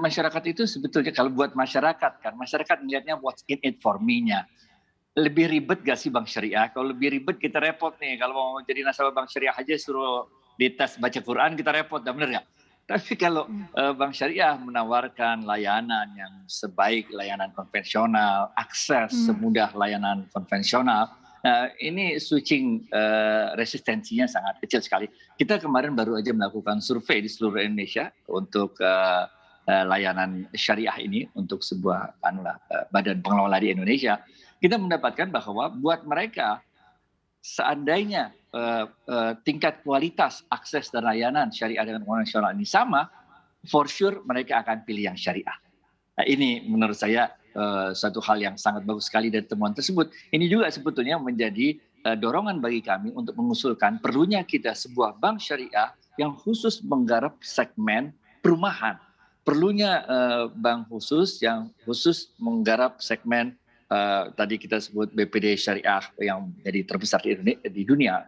masyarakat itu sebetulnya kalau buat masyarakat kan, masyarakat melihatnya what's in it for me-nya. Lebih ribet gak sih bank syariah? Kalau lebih ribet kita repot nih. Kalau mau jadi nasabah bank syariah aja suruh dites baca Quran kita repot, bener nggak? Tapi kalau bank syariah menawarkan layanan yang sebaik layanan konvensional, akses semudah layanan konvensional, ini switching resistensinya sangat kecil sekali. Kita kemarin baru aja melakukan survei di seluruh Indonesia untuk layanan syariah ini untuk sebuah badan pengelola di Indonesia. Kita mendapatkan bahwa buat mereka seandainya tingkat kualitas akses dan layanan syariah dengan konvensional ini sama, for sure mereka akan pilih yang syariah. Nah, ini menurut saya satu hal yang sangat bagus sekali dari temuan tersebut. Ini juga sebetulnya menjadi dorongan bagi kami untuk mengusulkan perlunya kita sebuah bank syariah yang khusus menggarap segmen perumahan. Perlunya bank khusus yang khusus menggarap segmen tadi kita sebut BPD Syariah yang jadi terbesar di dunia.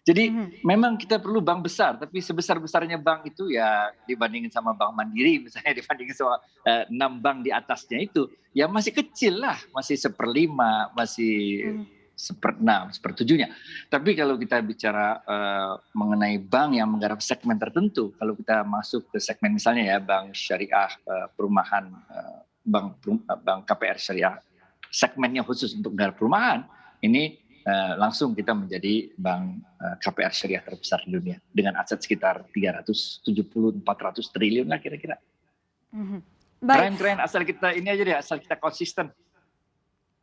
Jadi memang kita perlu bank besar, tapi sebesar-besarnya bank itu ya dibandingin sama Bank Mandiri misalnya, dibandingin sama 6 bank di atasnya itu, ya masih kecil lah, masih 1/5, masih 1/6, 1/7-nya. Tapi kalau kita bicara mengenai bank yang menggarap segmen tertentu, kalau kita masuk ke segmen misalnya ya Bank Syariah Perumahan, Bank KPR Syariah, segmennya khusus untuk menggarap perumahan, ini langsung kita menjadi bank KPR syariah terbesar di dunia dengan aset sekitar 370-400 triliun lah kira-kira. Keren-keren, asal kita ini aja deh, asal kita konsisten.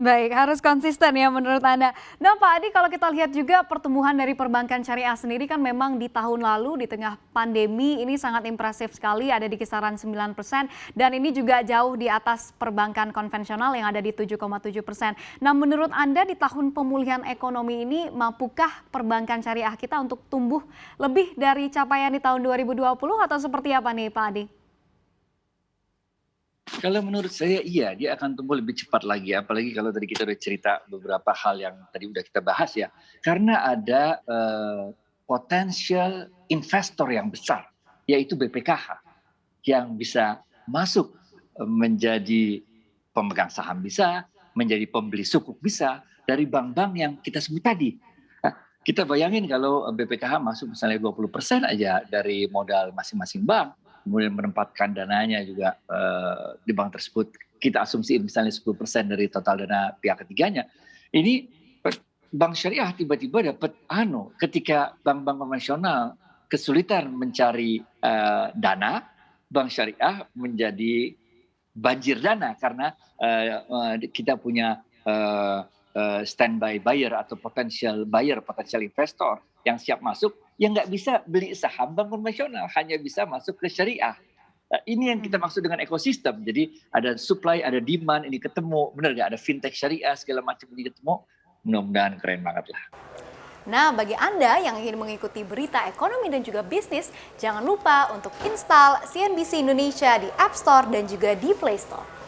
Baik, harus konsisten ya menurut Anda. Nah Pak Adi, kalau kita lihat juga pertumbuhan dari perbankan syariah sendiri kan memang di tahun lalu di tengah pandemi ini sangat impresif sekali, ada di kisaran 9%, dan ini juga jauh di atas perbankan konvensional yang ada di 7,7%. Nah menurut Anda di tahun pemulihan ekonomi ini mampukah perbankan syariah kita untuk tumbuh lebih dari capaian di tahun 2020 atau seperti apa nih Pak Adi? Kalau menurut saya iya, dia akan tumbuh lebih cepat lagi. Apalagi kalau tadi kita udah cerita beberapa hal yang tadi udah kita bahas ya. Karena ada potensial investor yang besar, yaitu BPKH. Yang bisa masuk menjadi pemegang saham bisa, menjadi pembeli sukuk bisa, dari bank-bank yang kita sebut tadi. Nah, kita bayangin kalau BPKH masuk misalnya 20% aja dari modal masing-masing bank, kemudian menempatkan dananya juga di bank tersebut, kita asumsiin misalnya 10% dari total dana pihak ketiganya. Ini bank syariah tiba-tiba dapat ketika bank-bank konvensional kesulitan mencari dana, bank syariah menjadi banjir dana karena kita punya standby buyer atau potential buyer, potential investor yang siap masuk, yang nggak bisa beli saham bank konvensional, hanya bisa masuk ke syariah. Nah, ini yang kita maksud dengan ekosistem. Jadi ada supply, ada demand, ini ketemu, benar nggak? Ada fintech syariah, segala macam ini ketemu. Mudah-mudahan keren banget lah. Nah, bagi Anda yang ingin mengikuti berita ekonomi dan juga bisnis, jangan lupa untuk install CNBC Indonesia di App Store dan juga di Play Store.